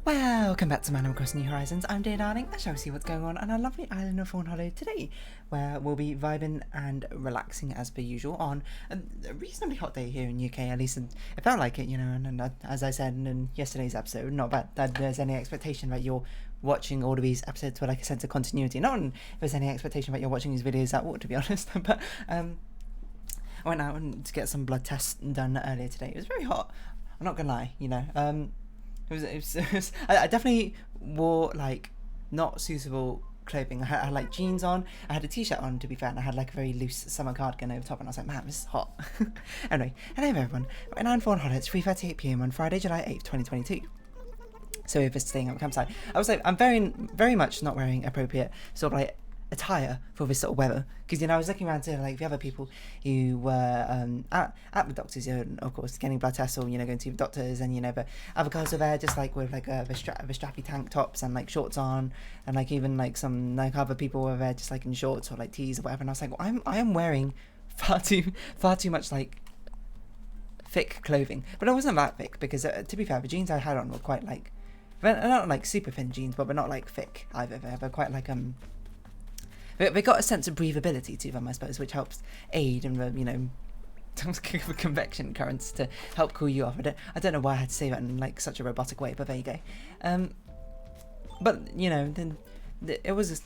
Welcome back to Man Across New Horizons. I'm Dear Darling. I shall see what's going on our lovely island of Fawnhollow today, where we'll be vibing and relaxing as per usual on a reasonably hot day here in UK. At least it felt like it, you know. And as I said in yesterday's episode, not that there's any expectation that you're watching all of these episodes with like a sense of continuity. Not if there's any expectation that you're watching these videos at all, to be honest. But I went out to get some blood tests done earlier today. It was very hot. I'm not gonna lie, you know. I definitely wore like not suitable clothing. I had like jeans on, I had a t-shirt on, to be fair, and I had like a very loose summer cardigan over top, and I was like, man, this is hot. Anyway, hello everyone, right now in Fawnhollow, it's 3:38 PM on Friday, July 8th, 2022. So if it's staying at the campsite, I was like, I'm very much not wearing appropriate sort of like attire for this sort of weather, because you know I was looking around to like the other people who were at the doctors, you know, of course getting blood tests or, you know, going to the doctors, and you know, but other girls were there just like with like the strappy tank tops and like shorts on, and like even like some like other people were there just like in shorts or like tees or whatever, and I was like, well, I am wearing far too much like thick clothing, but it wasn't that thick, because to be fair, the jeans I had on were quite like, not like super thin jeans, but not like thick either. They're quite like they got a sense of breathability to them, I suppose, which helps aid in the, you know, convection currents to help cool you off. I don't know why I had to say that in like such a robotic way, but there you go. But you know, then it was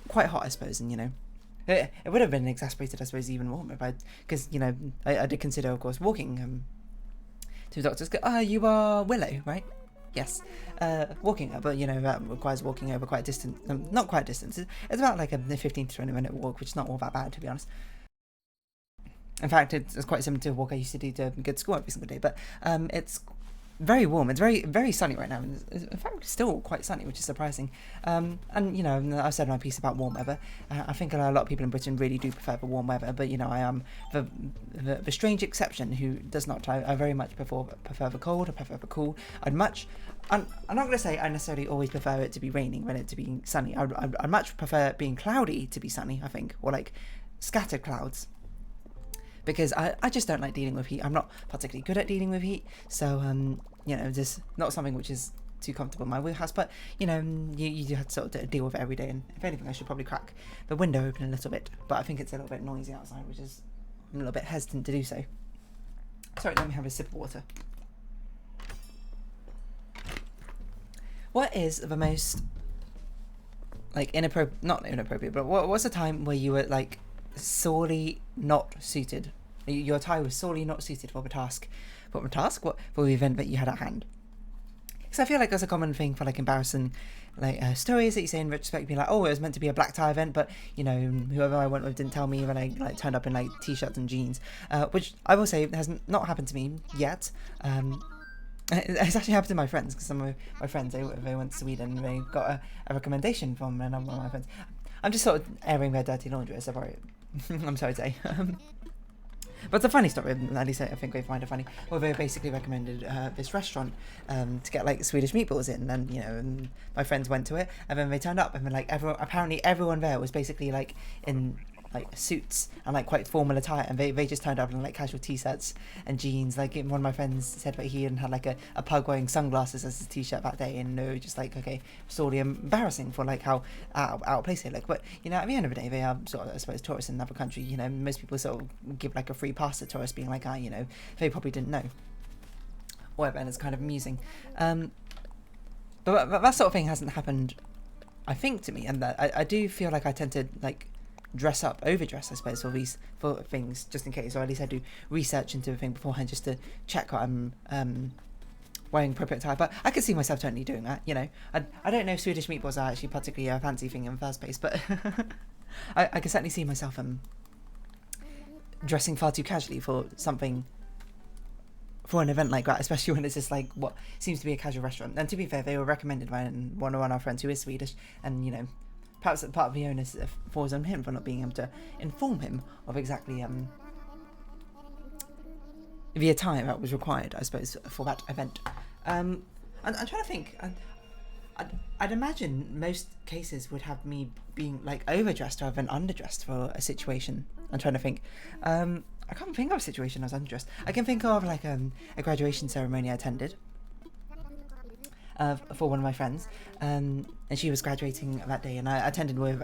quite hot, I suppose, and you know, it would have been exasperated, I suppose, even more if because you know, I did consider, of course, walking to the doctors. You are Willow, right? Yes, walking, but you know, that requires walking over quite a distance, not quite a distance, it's about like a 15 to 20 minute walk, which is not all that bad, to be honest. In fact, it's quite similar to a walk I used to do to go to school every single day, but it's very warm. It's very sunny right now. In fact, it's still quite sunny, which is surprising. And you know, I've said my piece about warm weather. I think a lot of people in Britain really do prefer the warm weather, but you know, I am the strange exception who does not. I very much prefer the cold. I prefer the cool. I'm not going to say I necessarily always prefer it to be raining than it to be sunny. I'd much prefer it being cloudy to be sunny, I think, or like scattered clouds. Because I just don't like dealing with heat. I'm not particularly good at dealing with heat, so you know, just not something which is too comfortable in my wheelhouse. But you know, you do have to sort of deal with it every day. And if anything, I should probably crack the window open a little bit. But I think it's a little bit noisy outside, which is I'm a little bit hesitant to do so. Sorry, let me have a sip of water. What is the most like not inappropriate, but what's the time where you were like sorely not suited? Your attire was sorely not suited for the task. For the event that you had at hand. Because I feel like there's a common thing for like embarrassing like stories that you say in retrospect, be like, oh, it was meant to be a black tie event, but you know, whoever I went with didn't tell me when I like turned up in like t-shirts and jeans, which I will say has not happened to me yet. It's actually happened to my friends, because some of my friends, they went to Sweden and they got a recommendation from one of my friends. I'm just sort of airing their dirty laundry, so I'm sorry to say. But it's a funny story, at least I think they find it funny. Well, they basically recommended this restaurant to get like Swedish meatballs in, and you know, and my friends went to it, and then they turned up, and then like apparently everyone there was basically like in like suits and like quite formal attire, and they just turned up in like casual t-shirts and jeans. Like one of my friends said that he had like a pug wearing sunglasses as his t-shirt that day, and they were just like, okay, sorely embarrassing for like how out of place they look. But you know, at the end of the day, they are sort of, I suppose, tourists in another country. You know, most people sort of give like a free pass to tourists, being like, you know, they probably didn't know, whatever, and it's kind of amusing. But that sort of thing hasn't happened, I think, to me, and that I do feel like I tend to like dress up, overdress, I suppose, for things, just in case, or at least I do research into the thing beforehand just to check what I'm wearing appropriate attire. But I could see myself totally doing that, you know. I don't know if Swedish meatballs are actually particularly a fancy thing in the first place, but I can certainly see myself dressing far too casually for something, for an event like that, especially when it's just like what seems to be a casual restaurant. And to be fair, they were recommended by one of our friends who is Swedish, and you know, perhaps part of the onus falls on him for not being able to inform him of exactly the attire that was required, I suppose, for that event. I'm trying to think. I'd imagine most cases would have me being like overdressed rather than underdressed for a situation. I'm trying to think. I can't think of a situation I was underdressed. I can think of like a graduation ceremony I attended, for one of my friends, and she was graduating that day, and I attended with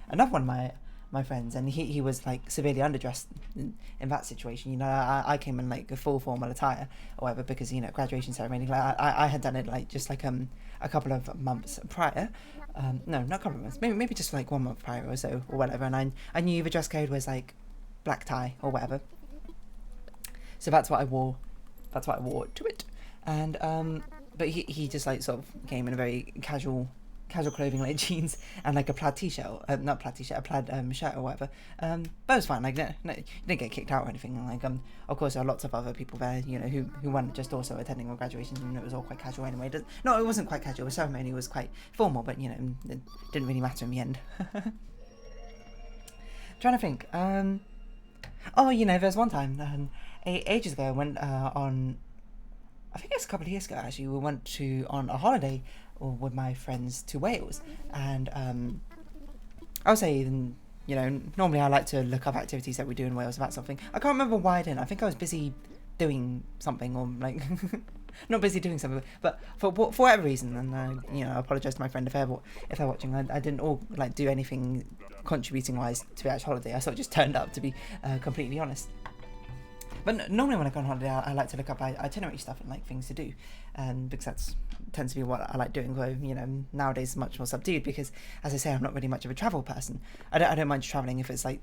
another one of my friends, and he was like severely underdressed in that situation. You know, I came in like a full formal attire or whatever, because, you know, graduation ceremony, like I had done it like just like a couple of months prior. No, not a couple of months, maybe just like 1 month prior or so or whatever, and I knew the dress code was like black tie or whatever, so that's what I wore to it. And but he just like sort of came in a very casual clothing, like jeans and like a plaid t-shirt, not plaid t-shirt, a plaid shirt or whatever. But it was fine. Like, no, you didn't get kicked out or anything. Like, of course, there are lots of other people there, you know, who weren't just also attending our graduation, and it was all quite casual anyway. No, it wasn't quite casual. The ceremony was quite formal, but, you know, it didn't really matter in the end. Trying to think. Oh, you know, there's one time ages ago I went on, I think it's a couple of years ago actually, we went on a holiday with my friends to Wales, and I would say, you know, normally I like to look up activities that we do in Wales about something. I can't remember why I didn't. I think I was busy doing something, or like not busy doing something, but for whatever reason, and you know, I apologise to my friend if they're watching. I didn't all like do anything contributing wise to the actual holiday. I sort of just turned up, to be completely honest. But normally when I go on holiday, I like to look up itinerary stuff and like things to do, because that tends to be what I like doing. Though, you know, nowadays it's much more subdued, because, as I say, I'm not really much of a travel person. I don't mind traveling if it's like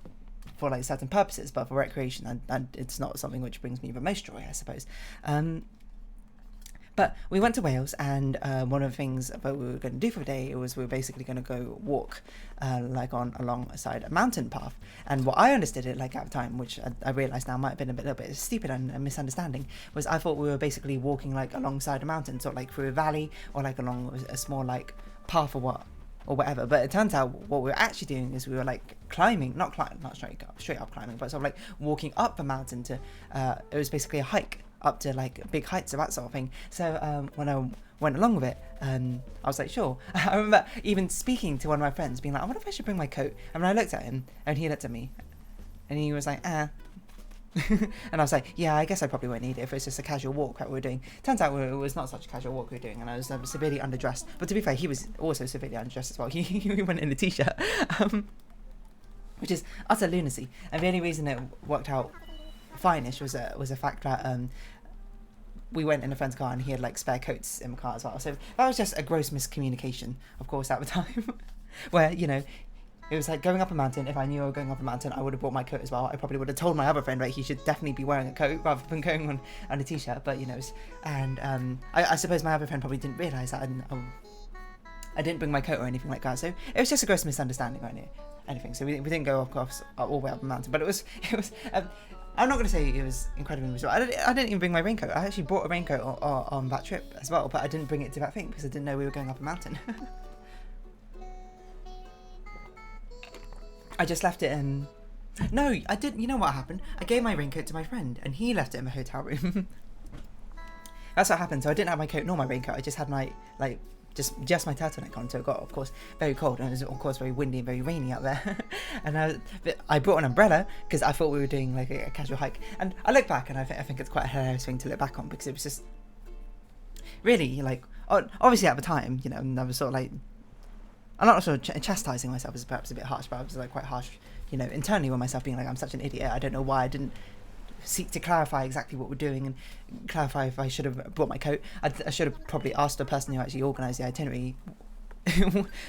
for like certain purposes, but for recreation, it's not something which brings me the most joy, I suppose. But we went to Wales, and one of the things that we were going to do for the day was we were basically going to go walk like alongside a mountain path. And what I understood it like at the time, which I realised now might have been a little bit stupid and a misunderstanding, was I thought we were basically walking like alongside a mountain, sort of like through a valley, or like along a small like path or whatever. But it turns out what we were actually doing is we were like climbing, not straight up climbing, but sort of like walking up a mountain to, it was basically a hike up to like big heights of that sort of thing. So when I went along with it, I was like, sure. I remember even speaking to one of my friends, being like, I wonder if I should bring my coat. And when I looked at him, and he looked at me, and he was like, and I was like, yeah, I guess I probably won't need it if it's just a casual walk that we're doing. Turns out it was not such a casual walk we were doing, and I was severely underdressed. But to be fair, he was also severely underdressed as well. He went in a t-shirt, which is utter lunacy. And the only reason it worked out fine-ish was a fact that we went in a friend's car and he had like spare coats in the car as well. So that was just a gross miscommunication, of course, at the time, where, you know, it was like going up a mountain. If I knew I was going up a mountain, I would have brought my coat as well. I probably would have told my other friend, right, he should definitely be wearing a coat rather than going on a t-shirt. But, you know, and I suppose my other friend probably didn't realise that I didn't bring my coat or anything like that. So it was just a gross misunderstanding or anything. So we didn't go across all the way up the mountain. But it was I'm not going to say it was incredibly miserable. I didn't even bring my raincoat. I actually brought a raincoat on that trip as well, but I didn't bring it to that thing because I didn't know we were going up a mountain. I just left it in... No, I didn't. You know what happened? I gave my raincoat to my friend, and he left it in the hotel room. That's what happened. So I didn't have my coat nor my raincoat. I just had my, like, just my turtleneck on. So it got, of course, very cold, and it was, of course, very windy and very rainy out there. And I brought an umbrella because I thought we were doing, like, a casual hike. And I look back, and I think it's quite a hilarious thing to look back on, because it was just really, like, obviously at the time, you know, and I was sort of, like, I'm not sure, chastising myself is perhaps a bit harsh, but I was like quite harsh, you know, internally with myself, being like, I'm such an idiot. I don't know why I didn't seek to clarify exactly what we're doing and clarify if I should have brought my coat. I should have probably asked the person who actually organised the itinerary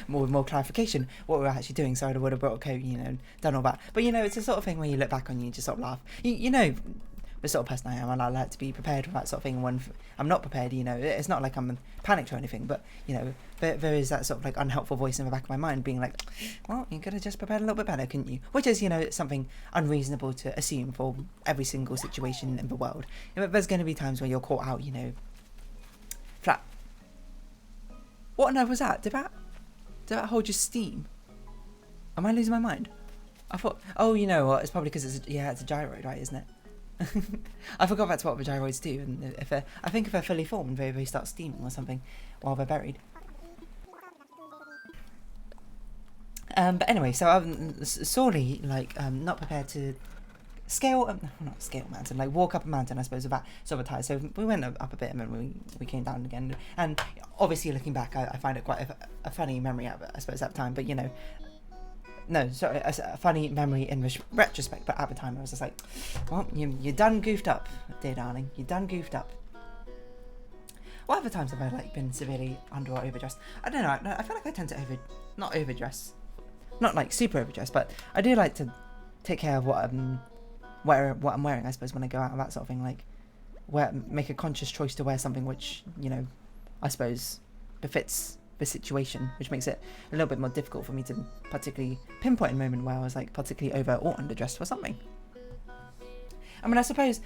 more clarification what we were actually doing, so I would have brought a coat, you know, done all that. But, you know, it's the sort of thing where you look back on, you just sort of laugh. You know, the sort of person I am, and I like to be prepared for that sort of thing. When I'm not prepared, you know, it's not like I'm panicked or anything, but, you know, there is that sort of like unhelpful voice in the back of my mind being like, well, you could have just prepared a little bit better, couldn't you? Which is, you know, something unreasonable to assume for every single situation in the world. There's going to be times where you're caught out, you know, flat. What on earth was that? Did that hold your steam? Am I losing my mind? I thought, oh, you know what? It's probably because it's a gyroid, right? Isn't it? I forgot that's what the gyroids do, and I think if they're fully formed, they start steaming or something while they're buried. But anyway, so I'm sorely like not prepared to not scale a mountain, like walk up a mountain, I suppose, with that sort of attire. So we went up a bit, and then we came down again. And obviously looking back, I find it quite a funny memory of it, I suppose, at the time. But, you know, no, sorry, a funny memory in retrospect. But at the time, I was just like, well, you done goofed up, dear darling. You done goofed up. What other times have I like been severely under or overdressed? I don't know. I feel like I tend to not overdress, not like super overdressed, but I do like to take care of what I'm wearing. I suppose when I go out and that sort of thing, like make a conscious choice to wear something which, you know, I suppose befits the situation, which makes it a little bit more difficult for me to particularly pinpoint a moment where I was like particularly over or underdressed for something. I mean, I suppose,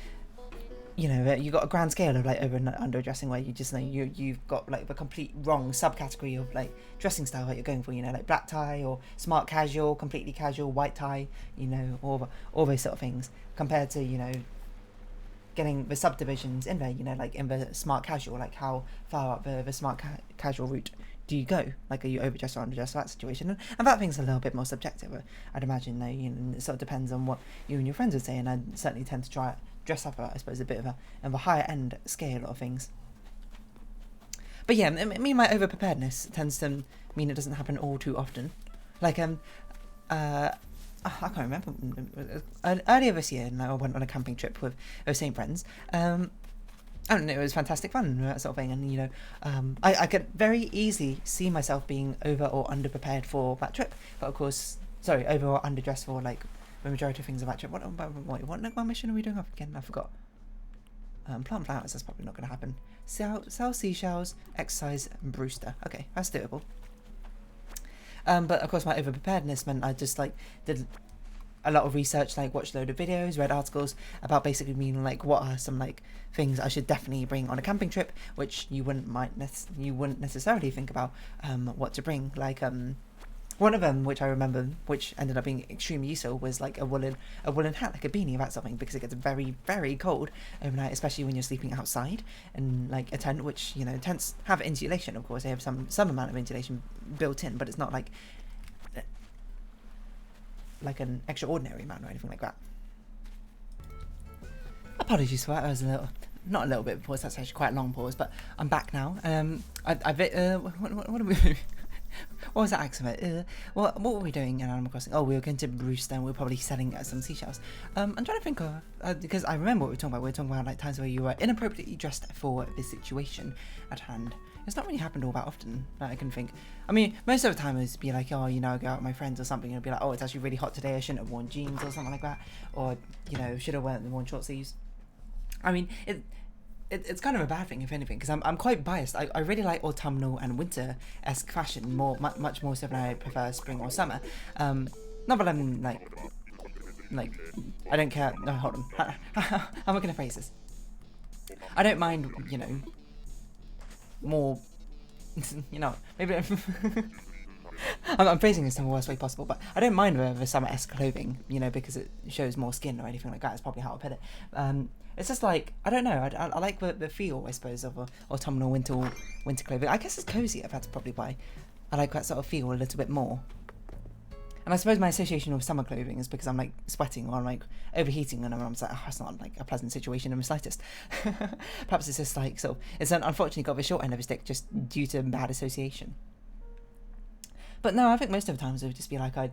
you know, you got a grand scale of like over and underdressing where you just know you've got like the complete wrong subcategory of like dressing style that you're going for, you know, like black tie or smart casual, completely casual, white tie, you know, all those sort of things, compared to, you know, getting the subdivisions in there, you know, like in the smart casual, like how far up the smart casual route do you go? Like, are you overdressed or underdressed for that situation? And that thing's a little bit more subjective, I'd imagine, though. You know, it sort of depends on what you and your friends would say, and I certainly tend to try dress up, I suppose, a bit of a higher end scale of things. But yeah, I mean, my over preparedness tends to mean it doesn't happen all too often. Like, I can't remember. Earlier this year, I went on a camping trip with those same friends. I don't know, it was fantastic fun, that sort of thing. And, you know, I could very easily see myself being over or under prepared for that trip. But of course, sorry, over or underdressed for like the majority of things of that trip. What mission are we doing off again? I forgot. Plant flowers, that's probably not going to happen. Sell seashells, exercise, and Brewster. Okay, that's doable. But of course, my over preparedness meant I just like did a lot of research, like watched a load of videos, read articles about basically meaning like what are some like things I should definitely bring on a camping trip, which you wouldn't necessarily think about what to bring. Like one of them, which I remember, which ended up being extremely useful, was like a woolen hat, like a beanie, that sort of thing, because it gets very, very cold overnight, especially when you're sleeping outside and like a tent, which, you know, tents have insulation. Of course, they have some amount of insulation built in, but it's not like an extraordinary amount or anything like that. Apologies for that. I was not a little bit of pause. That's actually quite a long pause, but I'm back now. What are we? What was that accent? What were we doing in Animal Crossing? Oh, we were going to Brewster and we were probably selling some seashells. I'm trying to think of, because I remember what we were talking about. We were talking about like times where you were inappropriately dressed for the situation at hand. It's not really happened all that often that I can think. I mean, most of the time it would be like, oh, you know, I go out with my friends or something and it'd be like, oh, it's actually really hot today, I shouldn't have worn jeans or something like that. Or, you know, should have worn short sleeves. I mean, it's kind of a bad thing, if anything, because I'm quite biased. I really like autumnal and winter-esque fashion much more so than I prefer spring or summer. Not that I'm like I don't care. No, hold on. How am I going to phrase this? I don't mind, you know, more, you know, maybe I'm phrasing this in the worst way possible, but I don't mind the summer-esque clothing, you know, because it shows more skin or anything like that. It's probably how I put it. It's just like, I don't know, I like the feel, I suppose, of autumnal winter clothing. I guess it's cozy, that's probably why I like that sort of feel a little bit more. And I suppose my association with summer clothing is because I'm like sweating or I'm like overheating and I'm just like, oh, it's not like a pleasant situation in the slightest. Perhaps it's just like, so it's unfortunately got the short end of the stick just due to bad association. But no, I think most of the times it would just be like I'd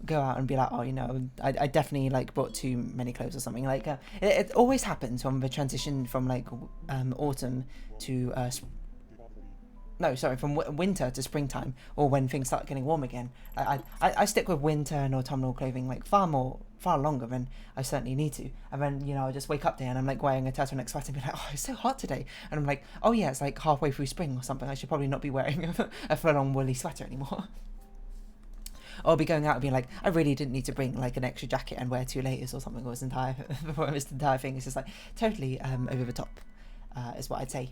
go out and be like, oh, you know, I definitely like bought too many clothes or something. Like it always happens when the transition from like autumn to from winter to springtime, or when things start getting warm again. I stick with winter and autumnal clothing like far longer than I certainly need to. And then, you know, I just wake up there and I'm like wearing a turtleneck sweater and be like, oh, it's so hot today. And I'm like, oh yeah, it's like halfway through spring or something. I should probably not be wearing a full-on woolly sweater anymore. Or I'll be going out and being like, I really didn't need to bring like an extra jacket and wear 2 layers or something. Or this entire thing is just like totally over the top, is what I'd say.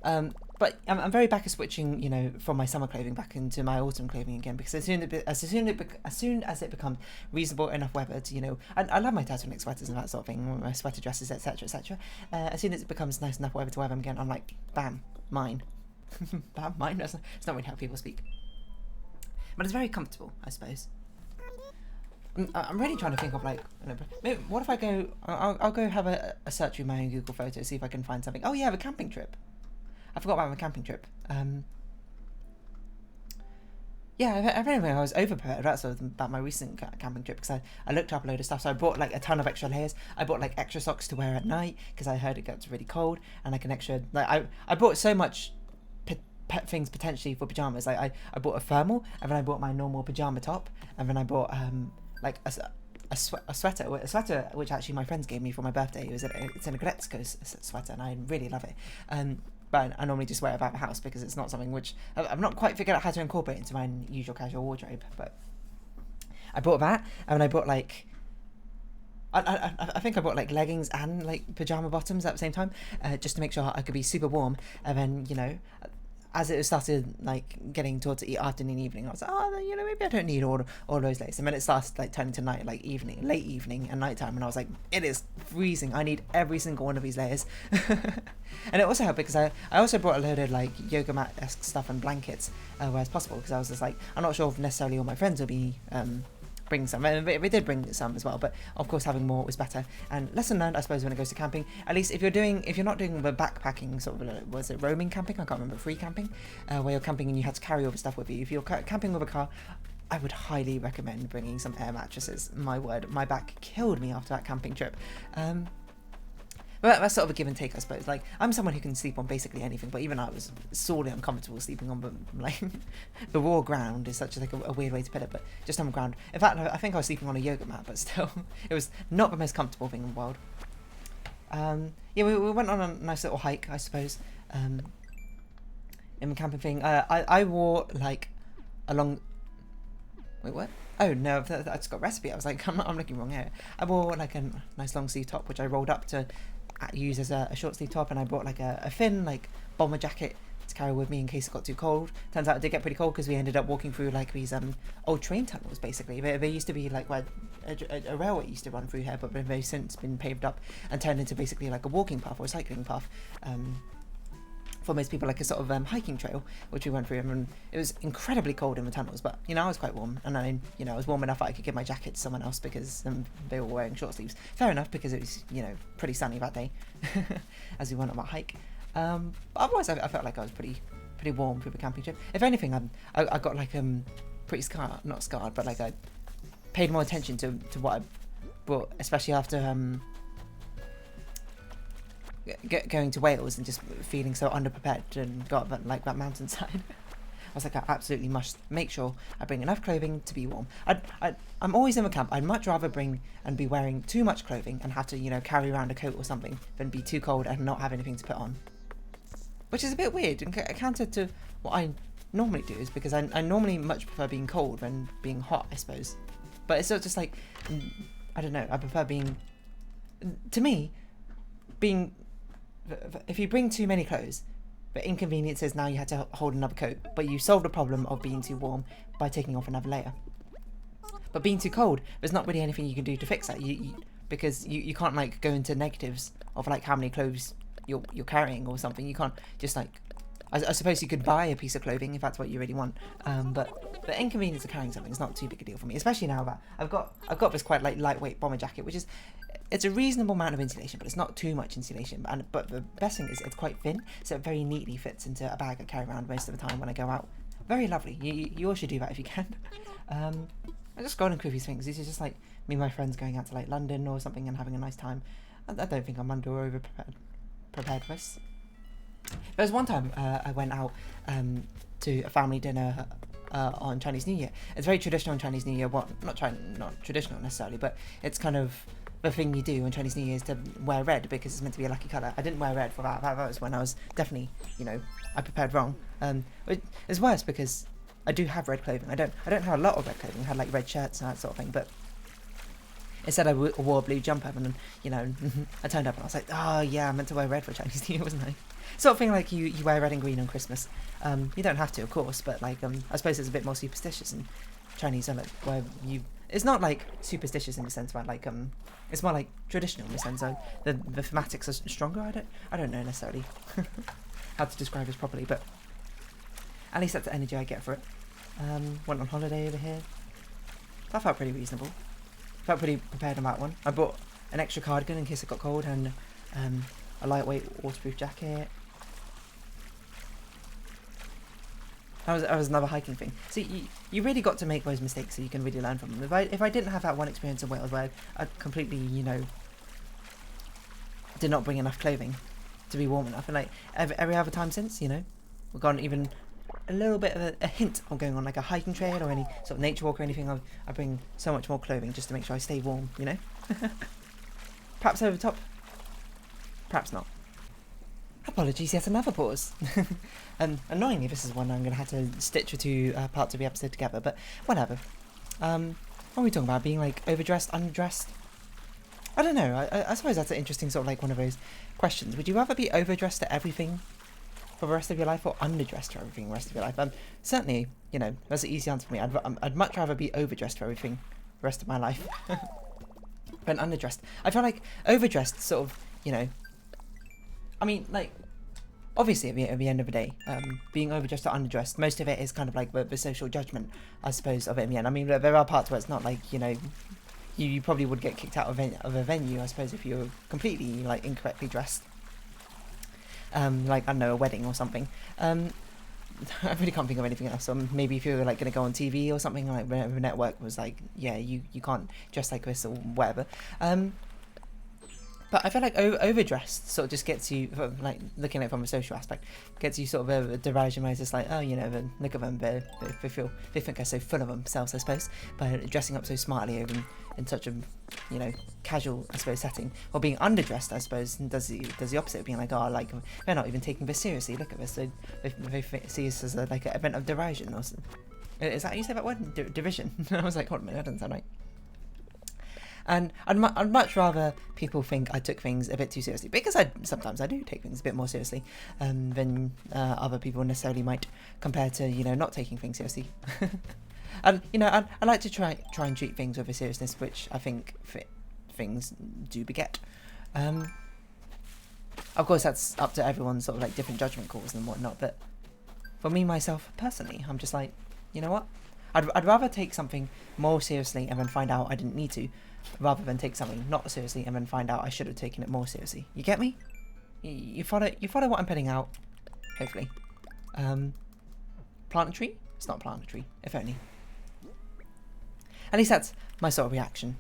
But I'm very back at switching, you know, from my summer clothing back into my autumn clothing again, because as soon as it becomes reasonable enough weather to, you know, I love my turtleneck sweaters and that sort of thing, my sweater dresses, etc., etc. As soon as it becomes nice enough weather to wear them again, I'm like, bam, mine. Bam, mine. It's not really how people speak. But it's very comfortable, I suppose. I'm really trying to think of like, maybe, what if I go, I'll go have a search through my own Google Photos, see if I can find something. Oh yeah, the camping trip. I forgot about my camping trip. Yeah, if anything, I was over-prepared. That's about my recent camping trip, because I looked up a load of stuff. So I bought like a ton of extra layers. I bought like extra socks to wear at night, because I heard it gets really cold, and like an extra, like I bought so much things potentially for pajamas. Like I bought a thermal, and then I bought my normal pajama top, and then I bought like a sweater which actually my friends gave me for my birthday. It's an Gretzko sweater, and I really love it. But I normally just wear it about the house, because it's not something which I've not quite figured out how to incorporate into my usual casual wardrobe. But I bought that, and I bought like I think I bought like leggings and like pajama bottoms at the same time, just to make sure I could be super warm. And then, you know, as it started like getting towards the afternoon, evening, I was like, oh, you know, maybe I don't need all those layers. And then it starts like turning to night, like evening, late evening and nighttime, and I was like, it is freezing. I need every single one of these layers. And it also helped because I also brought a load of like yoga mat-esque stuff and blankets where it's possible, because I was just like, I'm not sure if necessarily all my friends will be bring some. We did bring some as well, but of course having more was better. And lesson learned, I suppose, when it goes to camping, at least if you're not doing the backpacking sort of, was it roaming camping? I can't remember, free camping, where you're camping and you had to carry all the stuff with you. If you're camping with a car, I would highly recommend bringing some air mattresses. My word, my back killed me after that camping trip. But that's sort of a give and take, I suppose. Like, I'm someone who can sleep on basically anything, but even I was sorely uncomfortable sleeping on the raw ground is such like a weird way to put it, but just on the ground. In fact, I think I was sleeping on a yoga mat, but still, it was not the most comfortable thing in the world. Yeah, we went on a nice little hike, I suppose, in the camping thing. I wore like a long... Wait, what? Oh no, I just got a recipe. I was like, I'm looking wrong here. I wore like a nice long sleeve top, which I rolled up to use as a short sleeve top, and I brought like a thin like bomber jacket to carry with me in case it got too cold. Turns out it did get pretty cold, because we ended up walking through like these old train tunnels basically. They used to be like where a railway used to run through here, but they've since been paved up and turned into basically like a walking path or a cycling path. For most people, like a sort of hiking trail, which we went through, and it was incredibly cold in the tunnels, but you know, I was quite warm, and I was warm enough that I could give my jacket to someone else, because they were wearing short sleeves. Fair enough, because it was, you know, pretty sunny that day as we went on that hike. But otherwise I felt like I was pretty warm through the camping trip. If anything, I got like pretty not scarred, but like I paid more attention to what I brought, especially after going to Wales and just feeling so underprepared and got that mountainside. I was like, I absolutely must make sure I bring enough clothing to be warm. I'm always in the camp. I'd much rather bring and be wearing too much clothing and have to, you know, carry around a coat or something than be too cold and not have anything to put on. Which is a bit weird and counter to what I normally do, is because I normally much prefer being cold than being hot, I suppose. But it's sort of just like, I don't know, I prefer being, to me, being... If you bring too many clothes, the inconvenience is now you had to hold another coat, but you solve the problem of being too warm by taking off another layer. But being too cold, there's not really anything you can do to fix that, because you can't like go into negatives of like how many clothes you're carrying or something. You can't just like, I suppose you could buy a piece of clothing if that's what you really want, but the inconvenience of carrying something is not too big a deal for me, especially now that I've got this quite like lightweight bomber jacket, which is, it's a reasonable amount of insulation, but it's not too much insulation. But the best thing is it's quite thin, so it very neatly fits into a bag I carry around most of the time when I go out. Very lovely. You all should do that if you can. I'm just going on with these things. These are just like me and my friends going out to like London or something and having a nice time. I don't think I'm under or over prepared for this. There was one time I went out to a family dinner on Chinese New Year. It's very traditional on Chinese New Year. Well, not traditional necessarily, but it's kind of the thing you do on Chinese New Year is to wear red, because it's meant to be a lucky colour. I didn't wear red for that. That was when I was definitely, you know, I prepared wrong. It's worse because I do have red clothing. I don't have a lot of red clothing. I had like red shirts and that sort of thing, but instead I wore a blue jumper, and you know, I turned up and I was like, oh yeah, I meant to wear red for Chinese New Year, wasn't I? Sort of thing like you wear red and green on Christmas. You don't have to, of course, but like I suppose it's a bit more superstitious in Chinese, like where you. It's not like superstitious in the sense that like it's more like traditional in the sense of the thematics are stronger. I don't know necessarily how to describe this properly, but at least that's the energy I get for it. Went on holiday over here. That felt pretty reasonable. Felt pretty prepared on that one. I bought an extra cardigan in case it got cold, and a lightweight waterproof jacket. That was another hiking thing. So you really got to make those mistakes so you can really learn from them. If I didn't have that one experience in Wales where I completely, you know, did not bring enough clothing to be warm enough, and like every other time since, you know, we've gone even a little bit of a hint of going on like a hiking trail or any sort of nature walk or anything, I bring so much more clothing just to make sure I stay warm, you know. Perhaps over the top, perhaps not. Apologies, yet another pause. Annoyingly, this is one I'm going to have to stitch the two parts of the episode together, but whatever. What are we talking about? Being like overdressed, underdressed? I don't know. I suppose that's an interesting sort of like one of those questions. Would you rather be overdressed to everything for the rest of your life or underdressed to everything the rest of your life? Certainly, you know, that's an easy answer for me. I'd much rather be overdressed for everything the rest of my life than underdressed. I feel like overdressed sort of, you know, I mean, like, obviously at the end of the day, being overdressed or underdressed, most of it is kind of like the social judgment, I suppose, of it in the end. I mean, there are parts where it's not like, you know, you probably would get kicked out of a venue, I suppose, if you were completely, like, incorrectly dressed. Like, I don't know, a wedding or something. I really can't think of anything else. Maybe if you were, like, going to go on TV or something, like, the network was like, yeah, you can't dress like this or whatever. But I feel like overdressed sort of just gets you, like, looking at it from a social aspect, gets you sort of a derision where it's just like, oh, you know, look at them, they think they're so full of themselves, I suppose, by dressing up so smartly in such a, you know, casual, I suppose, setting. Or being underdressed, I suppose, does the opposite, being like, oh, like, they're not even taking this seriously, look at this, so they see this as like an event of derision, or something. Is that how you say that word? Derision? I was like, hold on a minute, that doesn't sound right. And I'd much rather people think I took things a bit too seriously, because sometimes I do take things a bit more seriously than other people necessarily might, compared to, you know, not taking things seriously. And, you know, I like to try and treat things with a seriousness which I think things do beget. Of course, that's up to everyone's sort of like different judgment calls and whatnot, but for me, myself, personally, I'm just like, you know what? I'd rather take something more seriously and then find out I didn't need to, rather than take something not seriously and then find out I should have taken it more seriously. You get me? You follow what I'm putting out, hopefully. Plant a tree? It's not plant a tree, if only. At least that's my sort of reaction.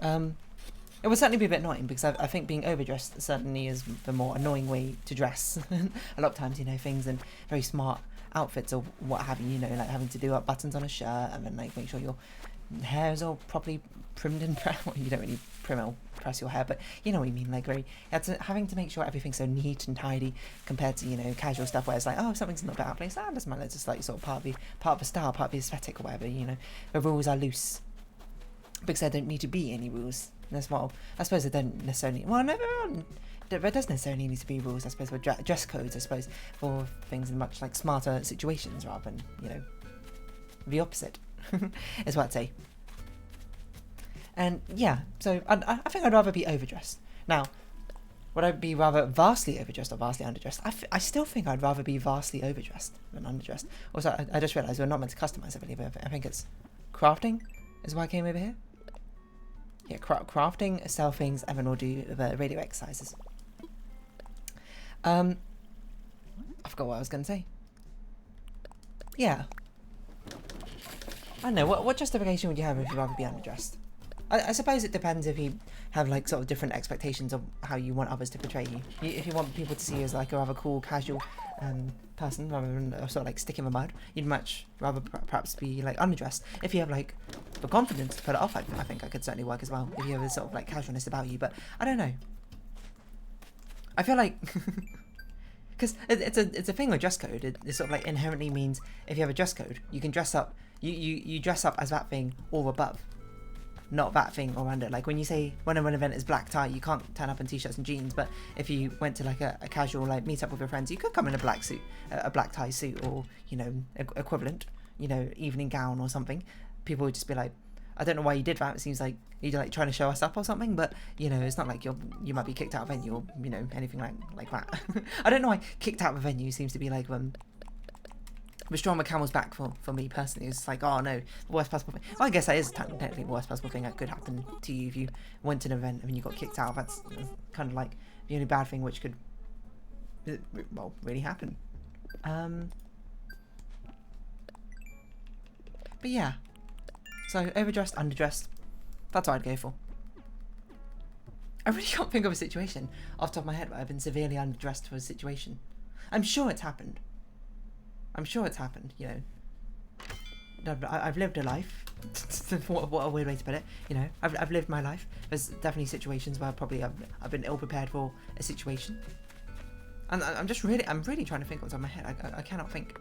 It would certainly be a bit annoying, because I think being overdressed certainly is the more annoying way to dress. A lot of times, you know, things in very smart outfits or what have you, you know, like having to do up buttons on a shirt and then like make sure your hair is all properly trimmed and pressed. Well, you don't really press your hair, but you know what I mean, like having to make sure everything's so neat and tidy compared to, you know, casual stuff where it's like, oh, if something's not a bit out of place, that doesn't matter, it's just like sort of part of the style, part of the aesthetic or whatever, you know. The rules are loose because there don't need to be any rules. That's what I suppose. They don't necessarily, well, no, there does necessarily need to be rules, I suppose, for dress codes, I suppose, for things in much like smarter situations rather than, you know, the opposite, is what I'd say. And yeah, so I think I'd rather be overdressed. Now, would I be rather vastly overdressed or vastly underdressed? I still think I'd rather be vastly overdressed than underdressed. Also, I just realised we're not meant to customise everything, but I think it's crafting is why I came over here. Yeah, crafting, sell things, and then we'll do the radio exercises. I forgot what I was going to say. Yeah. I don't know, what justification would you have if you'd rather be underdressed? I suppose it depends if you have like sort of different expectations of how you want others to portray you. If you want people to see you as like a rather cool, casual person rather than sort of like stick in the mud, you'd much rather perhaps be like underdressed. If you have like the confidence to put it off, I think I could certainly work as well. If you have a sort of like casualness about you, but I don't know. I feel like because it's a thing with dress code. It sort of like inherently means if you have a dress code, you can dress up. You dress up as that thing or above, not that thing or under. Like when an event is black tie, you can't turn up in t-shirts and jeans. But if you went to like a casual like meet up with your friends, you could come in a black suit, a black tie suit, or you know equivalent, you know, evening gown or something. People would just be like, I don't know why you did that. It seems like you're like trying to show us up or something. But you know, it's not like you might be kicked out of venue or you know anything like that. I don't know why kicked out of a venue seems to be like the straw on the camel's back for me personally. It's like, oh no, the worst possible thing. Well, I guess that is technically the worst possible thing that could happen to you if you went to an event and you got kicked out. That's kind of like the only bad thing which could, well, really happen. But yeah. So, overdressed, underdressed. That's what I'd go for. I really can't think of a situation off the top of my head where I've been severely underdressed for a situation. I'm sure it's happened. You know. I've lived a life. What a weird way to put it. You know, I've lived my life. There's definitely situations where probably I've been ill prepared for a situation. And I'm really trying to think what's on my head. I cannot think.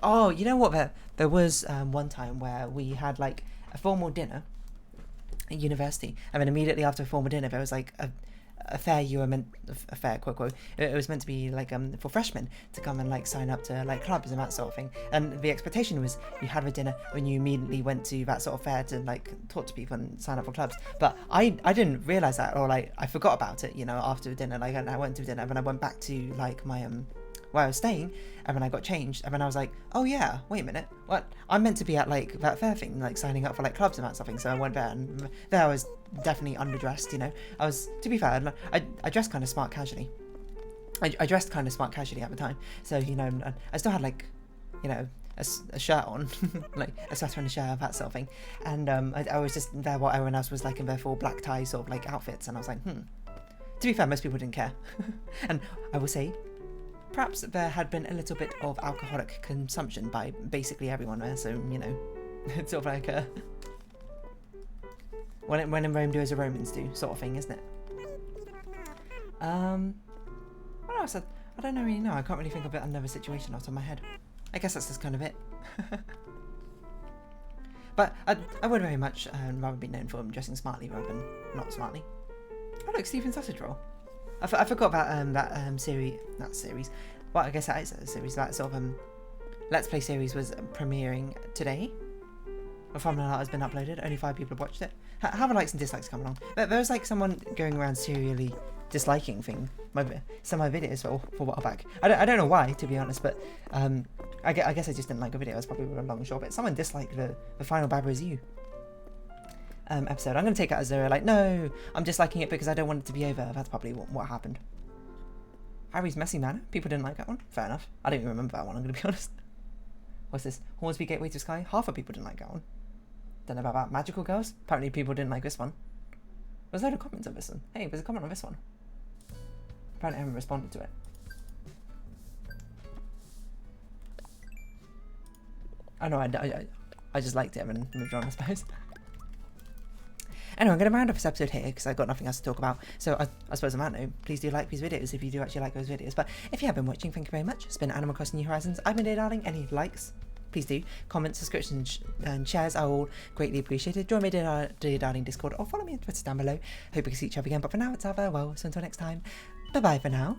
Oh, you know what? There was one time where we had like a formal dinner at university, and then immediately after a formal dinner there was like a fair a fair quote quote. It was meant to be like for freshmen to come and like sign up to like clubs and that sort of thing. And the expectation was you had a dinner when you immediately went to that sort of fair to like talk to people and sign up for clubs. But I didn't realize that, or like I forgot about it. You know, after dinner, like I went to dinner and then I went back to like my where I was staying, and then I got changed, and then I was like, oh yeah, wait a minute, what? I'm meant to be at like that fair thing, like signing up for like clubs and that sort of thing. So I went there, and there I was definitely underdressed. You know, I was, to be fair, I dressed kind of smart casually. I dressed kind of smart casually at the time, so you know, I still had like, you know, a shirt on, like a sweater and a shirt, that sort of thing. And I was just there while everyone else was like in their full black tie sort of like outfits, and I was like, To be fair, most people didn't care, and I will say, perhaps there had been a little bit of alcoholic consumption by basically everyone there, so, you know, it's sort of like a when in Rome do as the Romans do sort of thing, isn't it? What else? I don't really know. I can't really think of another situation off the top of my head. I guess that's just kind of it. But I would very much rather be known for dressing smartly rather than not smartly. Oh look, Stephen Sausage Roll. I forgot about that series. Well, I guess that is a series. That sort of Let's Play series was premiering today. A Fawnhallow has been uploaded. Only 5 people have watched it. How the likes and dislikes come along? There was like someone going around serially disliking some of my videos for a while back. I don't know why, to be honest, but I guess I just didn't like the video. That's probably a long and short. But someone disliked the final Baba Is You episode. I'm going to take it as they're like, no, I'm disliking it because I don't want it to be over. That's probably what happened. Harry's Messy Manor. People didn't like that one. Fair enough. I don't even remember that one, I'm going to be honest. What's this? Hornsby Gateway to Sky. Half of people didn't like that one. Don't know about that. Magical Girls. Apparently people didn't like this one. There's a load of comments on this one. Hey, there's a comment on this one. Apparently I haven't responded to it. I know, I just liked it and moved on, I suppose. Anyway, I'm going to round up this episode here because I've got nothing else to talk about. So I suppose on that note, please do like these videos if you do actually like those videos. But if you have been watching, thank you very much. It's been Animal Crossing New Horizons. I've been Dear Darling. Any likes, please do. Comments, subscriptions, and shares are all greatly appreciated. Join me Dear Darling Discord or follow me on Twitter down below. Hope we can see each other again. But for now, it's our farewell. So until next time, bye-bye for now.